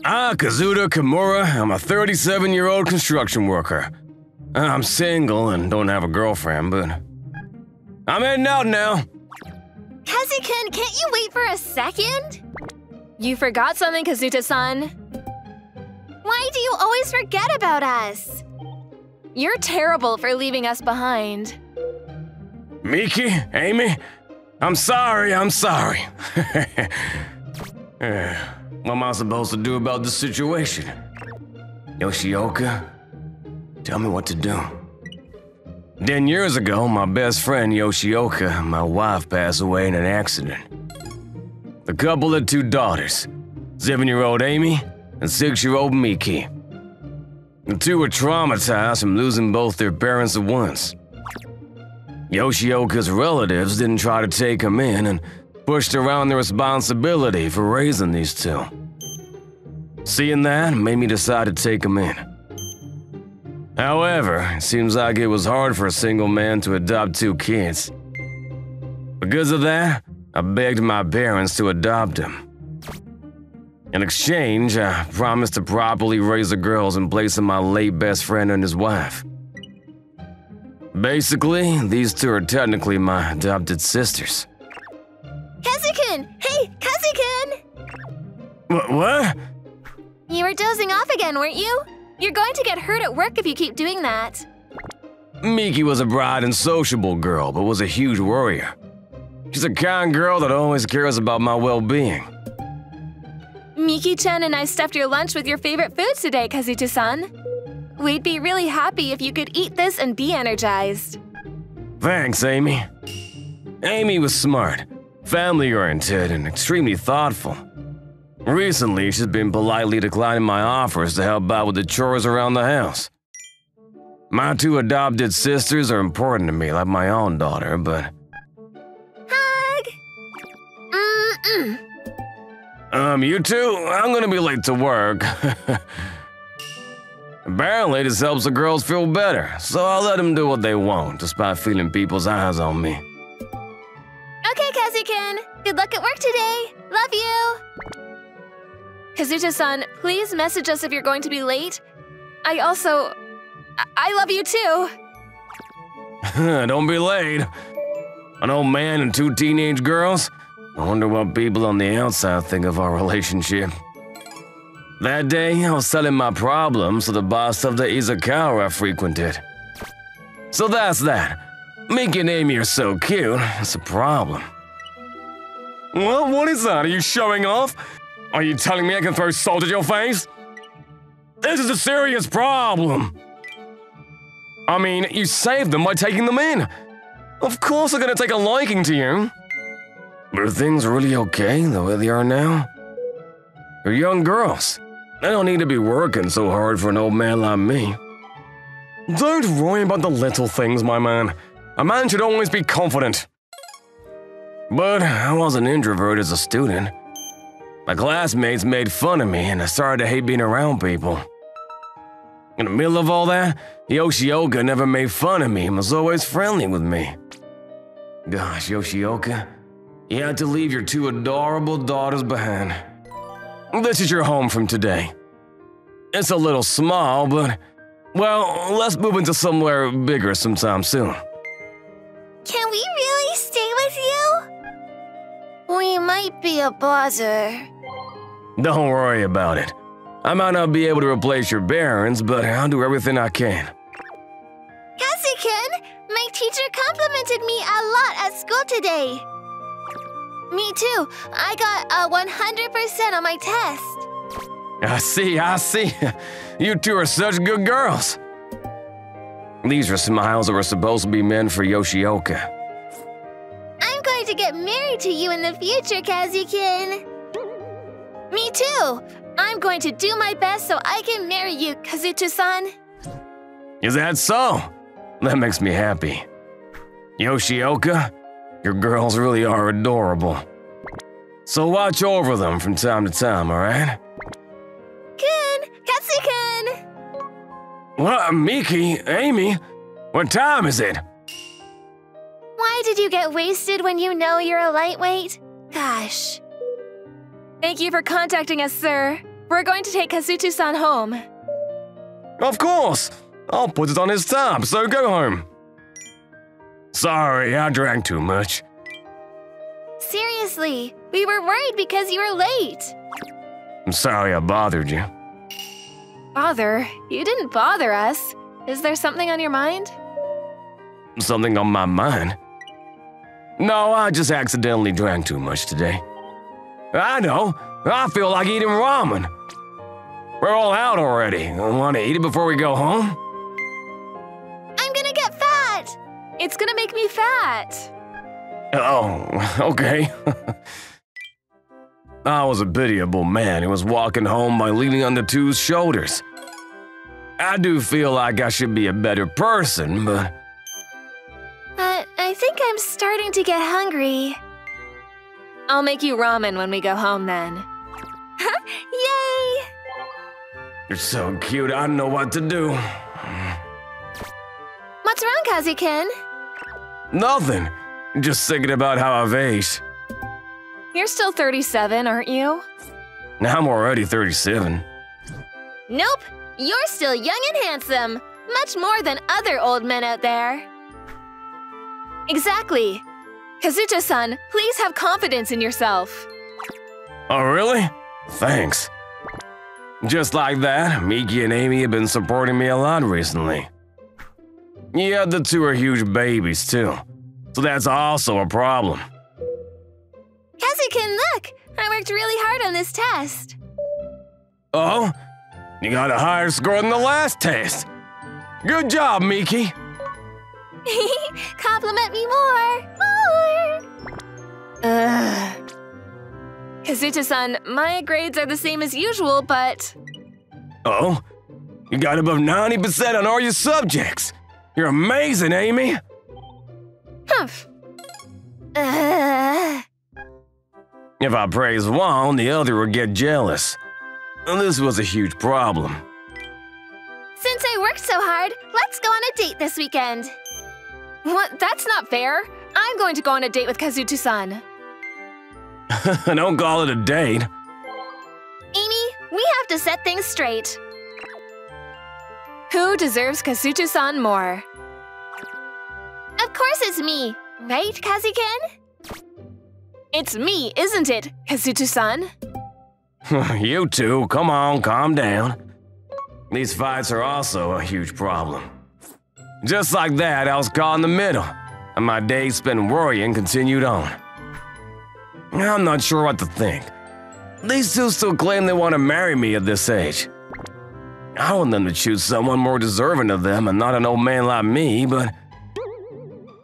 Kazuda Kimura. I'm a 37-year-old construction worker. I'm single and don't have a girlfriend, but I'm heading out now. Kazu-kun, can't you wait for a second? You forgot something, Kazuta-san. Why do you always forget about us? You're terrible for leaving us behind. Miki, Amy, I'm sorry. What am I supposed to do about this situation? Yoshioka, tell me what to do. 10 years ago, my best friend Yoshioka and my wife passed away in an accident. The couple had 2 daughters, 7-year-old Amy and 6-year-old Miki. The 2 were traumatized from losing both their parents at once. Yoshioka's relatives didn't try to take him in and pushed around the responsibility for raising these 2. Seeing that made me decide to take him in. However, it seems like it was hard for a single man to adopt 2 kids. Because of that, I begged my parents to adopt him. In exchange, I promised to properly raise the girls in place of my late best friend and his wife. Basically, these 2 are technically my adopted sisters. Kazu-kun! Hey, Kazu-kun! What? You were dozing off again, weren't you? You're going to get hurt at work if you keep doing that. Miki was a bright and sociable girl, but was a huge worrier. She's a kind girl that always cares about my well-being. Miki-chan and I stuffed your lunch with your favorite foods today, Kazuto-san. We'd be really happy if you could eat this and be energized. Thanks, Amy. Amy was smart, family-oriented, and extremely thoughtful. Recently, she's been politely declining my offers to help out with the chores around the house. My 2 adopted sisters are important to me like my own daughter, but… Hug! You 2? I'm gonna be late to work. Apparently, this helps the girls feel better, so I'll let them do what they want, despite feeling people's eyes on me. Okay, Kazu-kun. Good luck at work today. Love you. Kazuto-san, please message us if you're going to be late. I love you too. Don't be late. An old man and 2 teenage girls? I wonder what people on the outside think of our relationship. That day, I was telling my problems to the boss of the izakaya I frequented. So that's that. Miki and Amy are so cute, it's a problem. What is that? Are you showing off? Are you telling me I can throw salt at your face? This is a serious problem. I mean, you saved them by taking them in. Of course they're gonna take a liking to you. But are things really okay the way they are now? They're young girls. They don't need to be working so hard for an old man like me. Don't worry about the little things, my man. A man should always be confident. But I was an introvert as a student. My classmates made fun of me and I started to hate being around people. In the middle of all that, Yoshioka never made fun of me and was always friendly with me. Gosh, Yoshioka, you had to leave your 2 adorable daughters behind. This is your home from today. It's a little small, but, well, let's move into somewhere bigger sometime soon. Can we really stay with you? We might be a bother. Don't worry about it. I might not be able to replace your parents, but I'll do everything I can. Kazu-kun, my teacher complimented me a lot at school today. Me too. I got a 100% on my test. I see. You 2 are such good girls. These are smiles that were supposed to be meant for Yoshioka. I'm going to get married to you in the future, Kazu-kun. Me too. I'm going to do my best so I can marry you, Kazuto-san. Is that so? That makes me happy. Yoshioka, your girls really are adorable. So watch over them from time to time, alright? Kun! Kazu-kun! What, Miki? Amy? What time is it? Why did you get wasted when you know you're a lightweight? Gosh. Thank you for contacting us, sir. We're going to take Kazuto-san home. Of course! I'll put it on his tab, so go home. Sorry, I drank too much. Seriously, we were worried because you were late. I'm sorry I bothered you. Bother? You didn't bother us. Is there something on your mind? Something on my mind? No, I just accidentally drank too much today. I know. I feel like eating ramen. We're all out already. Want to eat it before we go home? I'm gonna get fat! It's gonna make me fat. Oh, okay. I was a pitiable man who was walking home by leaning on the two's shoulders. I do feel like I should be a better person, but... I think I'm starting to get hungry. I'll make you ramen when we go home then. Yay! You're so cute, I don't know what to do. What's wrong, Kazi-kun? Nothing. Just thinking about how I've aged. You're still 37, aren't you? Now I'm already 37. Nope! You're still young and handsome! Much more than other old men out there. Exactly. Kazuto-san, please have confidence in yourself. Oh, really? Thanks. Just like that, Miki and Amy have been supporting me a lot recently. Yeah, the two are huge babies, too. So that's also a problem. Kazi-kun, look! I worked really hard on this test. Oh? You got a higher score than the last test. Good job, Miki. Compliment me more! More! Kazuto-san, my grades are the same as usual, but... Oh? You got above 90% on all your subjects. You're amazing, Amy. Humph. If I praise one, the other will get jealous. And this was a huge problem. Since I worked so hard, let's go on a date this weekend. What? That's not fair. I'm going to go on a date with Kazuto-san. Don't call it a date. Amy, we have to set things straight. Who deserves Kazuto-san more? Of course it's me, right, Kazi-kun? It's me, isn't it, Kazuto-san? You two, come on, calm down. These fights are also a huge problem. Just like that, I was caught in the middle, and my days spent worrying continued on. I'm not sure what to think. These two still claim they want to marry me at this age. I want them to choose someone more deserving of them and not an old man like me, but...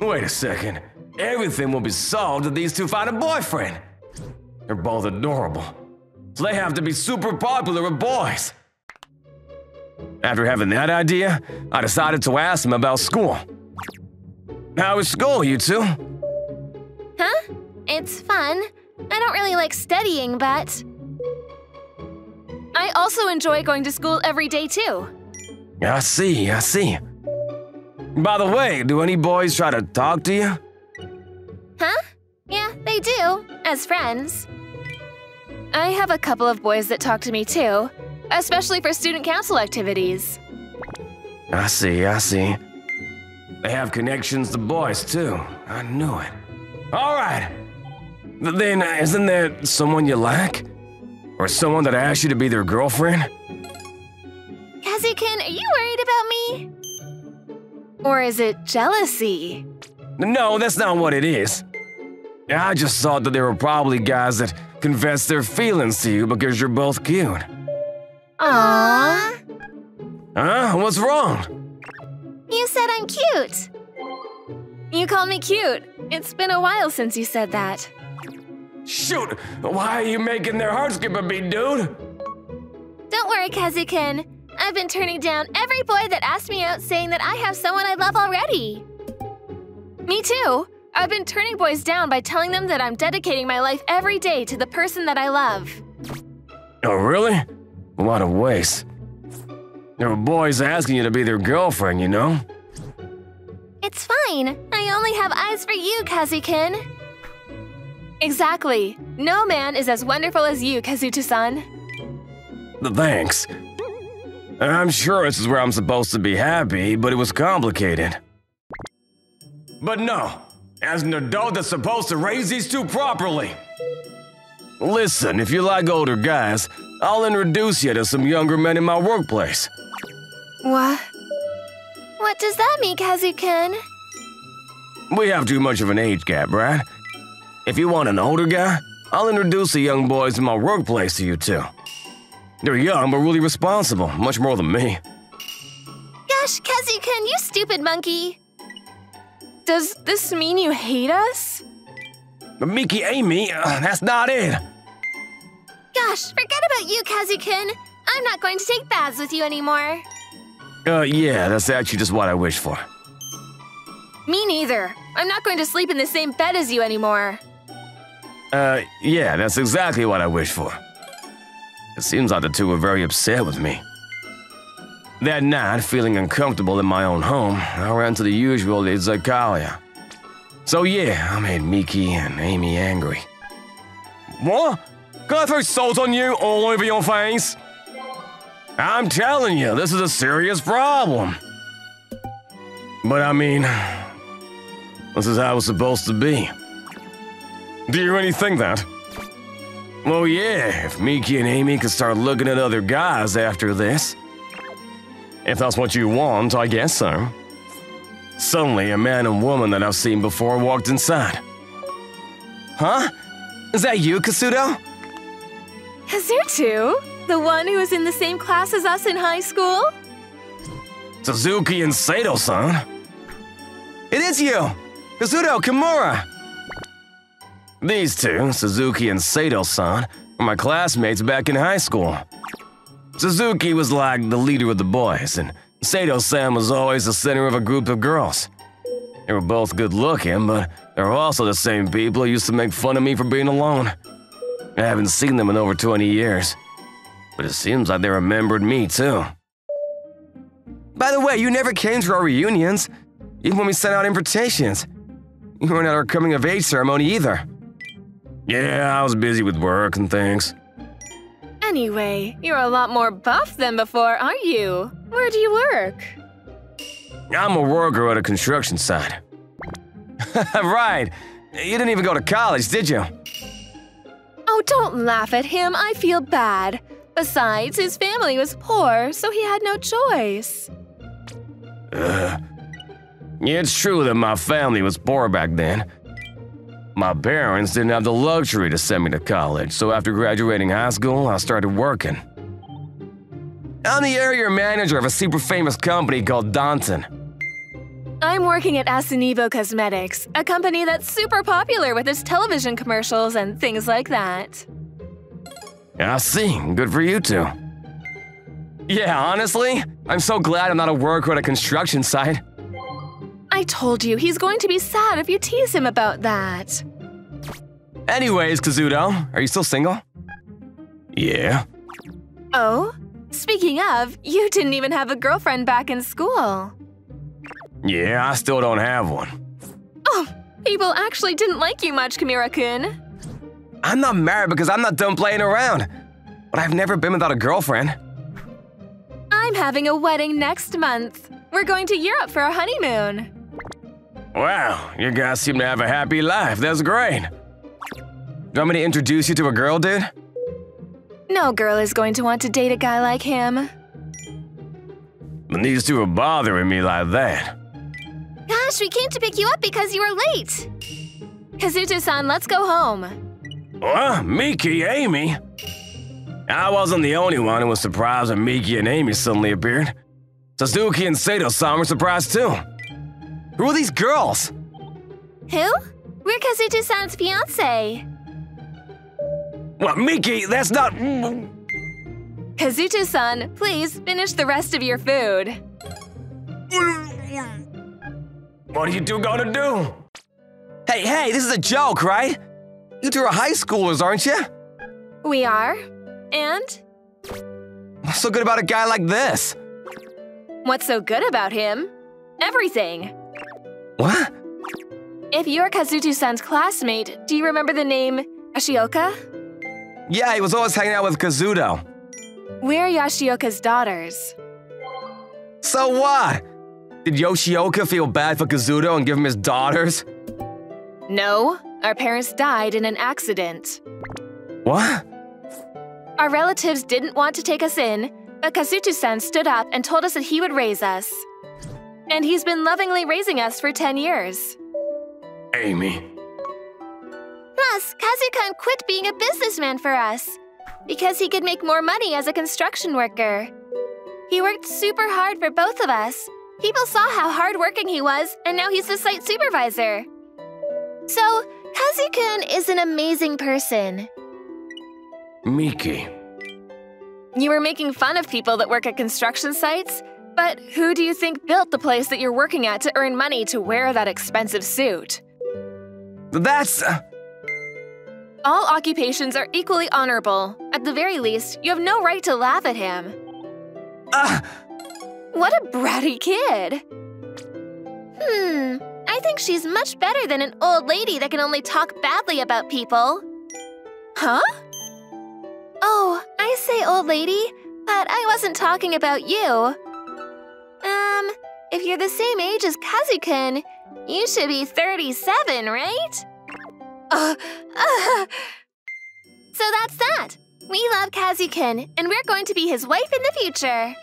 Wait a second. Everything will be solved if these two find a boyfriend. They're both adorable, so they have to be super popular with boys. After having that idea, I decided to ask them about school. How is school, you two? Huh? It's fun. I don't really like studying, but... I also enjoy going to school every day, too. I see. By the way, do any boys try to talk to you? Huh? Yeah, they do, as friends. I have a couple of boys that talk to me, too. Especially for student council activities. I see. They have connections to boys, too. I knew it. All right. Then, isn't there someone you like? Or someone that asked you to be their girlfriend? Kazi-kun, are you worried about me? Or is it jealousy? No, that's not what it is. I just thought that there were probably guys that confessed their feelings to you because you're both cute. Aww. Huh? What's wrong? You said I'm cute. You called me cute. It's been a while since you said that. Shoot! Why are you making their hearts skip a beat, dude? Don't worry, Kazi-kun. I've been turning down every boy that asked me out saying that I have someone I love already. Me too. I've been turning boys down by telling them that I'm dedicating my life every day to the person that I love. Oh, really? What a waste. There were boys asking you to be their girlfriend, you know? It's fine. I only have eyes for you, Kazi-kun. Exactly. No man is as wonderful as you, Kazuto-san. Thanks. I'm sure this is where I'm supposed to be happy, but it was complicated. But no, as an adult that's supposed to raise these two properly. Listen, if you like older guys, I'll introduce you to some younger men in my workplace. What? What does that mean, Kazu-kun? We have too much of an age gap, right? If you want an older guy, I'll introduce the young boys in my workplace to you two. They're young but really responsible, much more than me. Gosh, Kazu-kun, you stupid monkey! Does this mean you hate us? But Miki, Amy, that's not it. Gosh, forget about you, Kazu-kun. I'm not going to take baths with you anymore. Yeah, that's actually just what I wish for. Me neither. I'm not going to sleep in the same bed as you anymore. Yeah, that's exactly what I wish for. It seems like the two were very upset with me. That night, feeling uncomfortable in my own home, I ran to the usual izakaya. So yeah, I made Miki and Amy angry. What? Can I throw salt on you all over your face? I'm telling you, this is a serious problem. But I mean, this is how it's supposed to be. Do you really think that? Well, yeah, if Miki and Amy could start looking at other guys after this. If that's what you want, I guess so. Suddenly, a man and woman that I've seen before walked inside. Huh? Is that you, Kazuto? Kazuto? The one who was in the same class as us in high school? Suzuki and Sato-san. It is you! Kazuto Kimura! These two, Suzuki and Sato-san, were my classmates back in high school. Suzuki was like the leader of the boys, and Sato-san was always the center of a group of girls. They were both good-looking, but they were also the same people who used to make fun of me for being alone. I haven't seen them in over 20 years, but it seems like they remembered me, too. By the way, you never came to our reunions, even when we sent out invitations. You weren't at our coming-of-age ceremony either. Yeah, I was busy with work and things. Anyway, you're a lot more buff than before, aren't you? Where do you work? I'm a worker at a construction site. Right. You didn't even go to college, did you? Oh, don't laugh at him. I feel bad. Besides, his family was poor, so he had no choice. It's true that my family was poor back then. My parents didn't have the luxury to send me to college, so after graduating high school, I started working. I'm the area manager of a super famous company called Danton. I'm working at Asunibo Cosmetics, a company that's super popular with its television commercials and things like that. I see. Good for you two. Yeah, honestly, I'm so glad I'm not a worker at a construction site. I told you, he's going to be sad if you tease him about that. Anyways, Kazuto, are you still single? Yeah. Oh? Speaking of, you didn't even have a girlfriend back in school. Yeah, I still don't have one. Oh, people actually didn't like you much, Kimura-kun. I'm not married because I'm not done playing around. But I've never been without a girlfriend. I'm having a wedding next month. We're going to Europe for a honeymoon. Wow, you guys seem to have a happy life. That's great. Do you want me to introduce you to a girl, dude? No girl is going to want to date a guy like him. But these two are bothering me like that. Gosh, we came to pick you up because you were late. Kazuto-san, let's go home. What? Miki, Amy? I wasn't the only one who was surprised when Miki and Amy suddenly appeared. Suzuki and Sato-san were surprised too. Who are these girls? Who? We're Kazuto-san's fiancé. What, Miki? That's not… Kazuto-san, please finish the rest of your food. What are you two gonna do? Hey, this is a joke, right? You two are high schoolers, aren't you? We are. And? What's so good about a guy like this? What's so good about him? Everything. What? If you're Kazuto-san's classmate, do you remember the name Ashioka? Yeah, he was always hanging out with Kazuto. We're Yoshioka's daughters. So what? Did Yoshioka feel bad for Kazuto and give him his daughters? No, our parents died in an accident. What? Our relatives didn't want to take us in, but Kazuto-san stood up and told us that he would raise us. And he's been lovingly raising us for 10 years. Amy. Plus, Kazu-kun quit being a businessman for us because he could make more money as a construction worker. He worked super hard for both of us. People saw how hardworking he was, and now he's the site supervisor. So, Kazu-kun is an amazing person. Miki. You were making fun of people that work at construction sites, but who do you think built the place that you're working at to earn money to wear that expensive suit? That's... All occupations are equally honorable. At the very least, you have no right to laugh at him. What a bratty kid. I think she's much better than an old lady that can only talk badly about people. Huh? Oh, I say old lady, but I wasn't talking about you. If you're the same age as Kazu-kun, you should be 37, right? So that's that. We love Kazu-kun, and we're going to be his wife in the future.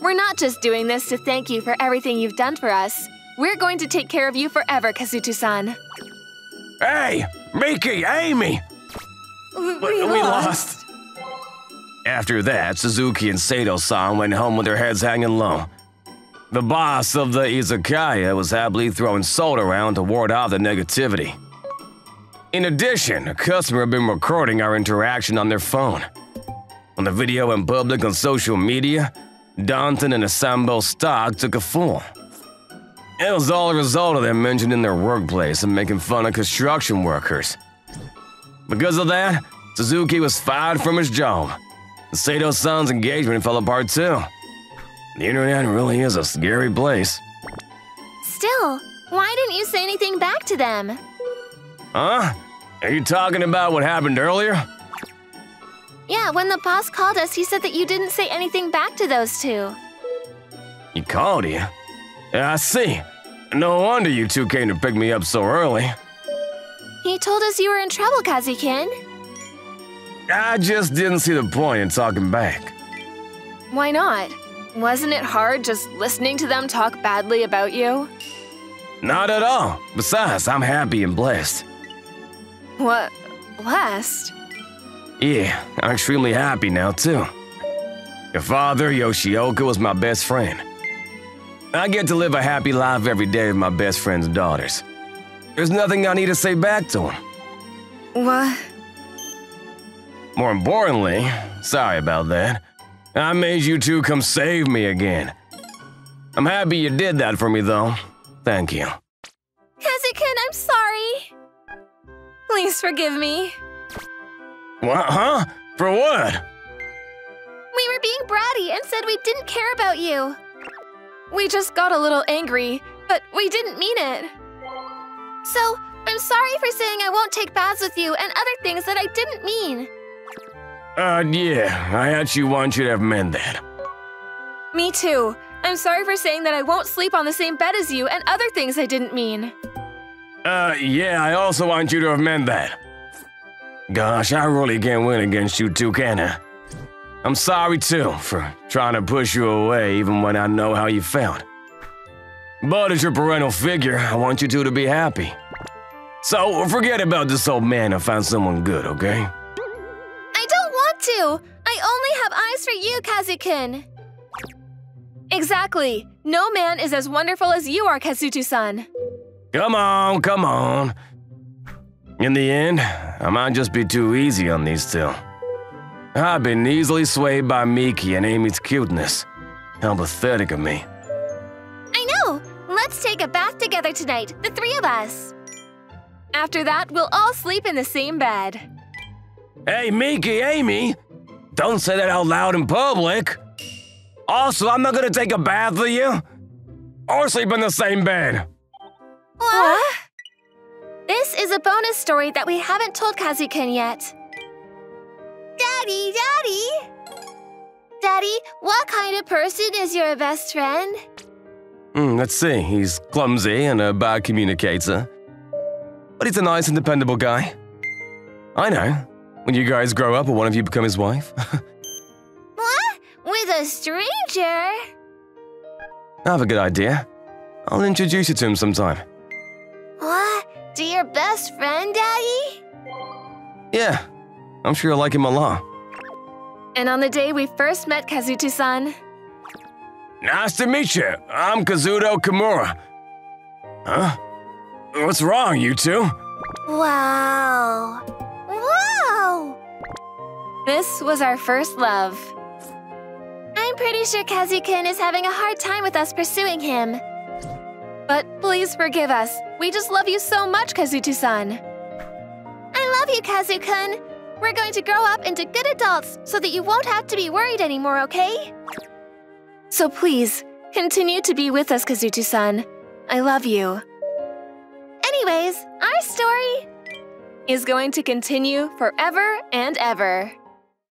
We're not just doing this to thank you for everything you've done for us. We're going to take care of you forever, Kazuto-san. Hey! Miki! Amy! We lost. After that, Suzuki and Sato-san went home with their heads hanging low. The boss of the izakaya was happily throwing salt around to ward off the negativity. In addition, a customer had been recording our interaction on their phone. When the video went public on social media, Danton and Asambo stock took a fall. It was all a result of them mentioning their workplace and making fun of construction workers. Because of that, Suzuki was fired from his job. And Sato-san's engagement fell apart too. The internet really is a scary place. Still, why didn't you say anything back to them? Huh? Are you talking about what happened earlier? Yeah, when the boss called us, he said that you didn't say anything back to those two. He called you? Yeah, I see. No wonder you two came to pick me up so early. He told us you were in trouble, Kazu-kun. I just didn't see the point in talking back. Why not? Wasn't it hard just listening to them talk badly about you? Not at all. Besides, I'm happy and blessed. What? Blessed? Yeah, I'm extremely happy now, too. Your father, Yoshioka, was my best friend. I get to live a happy life every day with my best friend's daughters. There's nothing I need to say back to him. What? More importantly, sorry about that, I made you two come save me again. I'm happy you did that for me, though. Thank you. Kazu-kun, I'm sorry. Please forgive me. What, huh? For what? We were being bratty and said we didn't care about you. We just got a little angry, but we didn't mean it. So, I'm sorry for saying I won't take baths with you and other things that I didn't mean. Yeah, I actually want you to have meant that. Me too. I'm sorry for saying that I won't sleep on the same bed as you and other things I didn't mean. Yeah, I also want you to have meant that. Gosh, I really can't win against you two, can I? I'm sorry, too, for trying to push you away even when I know how you felt. But as your parental figure, I want you two to be happy. So forget about this old man and find someone good, okay? I don't want to! I only have eyes for you, Kazu-kun! Exactly. No man is as wonderful as you are, Kazuto-san. Come on, come on. In the end, I might just be too easy on these two. I've been easily swayed by Miki and Amy's cuteness. How pathetic of me. I know! Let's take a bath together tonight, the three of us. After that, we'll all sleep in the same bed. Hey, Miki, Amy! Don't say that out loud in public. Also, I'm not gonna take a bath with you. Or sleep in the same bed. What? This is a bonus story that we haven't told Kazu-kun yet. Daddy, Daddy! Daddy, what kind of person is your best friend? Let's see, he's clumsy and a bad communicator. But he's a nice and dependable guy. I know. When you guys grow up, will one of you become his wife? What? With a stranger? I have a good idea. I'll introduce you to him sometime. What? To your best friend, Daddy? Yeah, I'm sure you'll like him a lot. And on the day we first met Kazuto-san… Nice to meet you. I'm Kazuto Kimura. Huh? What's wrong, you two? Wow. Wow! This was our first love. I'm pretty sure Kazu-kun is having a hard time with us pursuing him. But please forgive us. We just love you so much, Kazuto-san. I love you, Kazu-kun. We're going to grow up into good adults so that you won't have to be worried anymore, okay? So please, continue to be with us, Kazuto-san. I love you. Anyways, our story is going to continue forever and ever.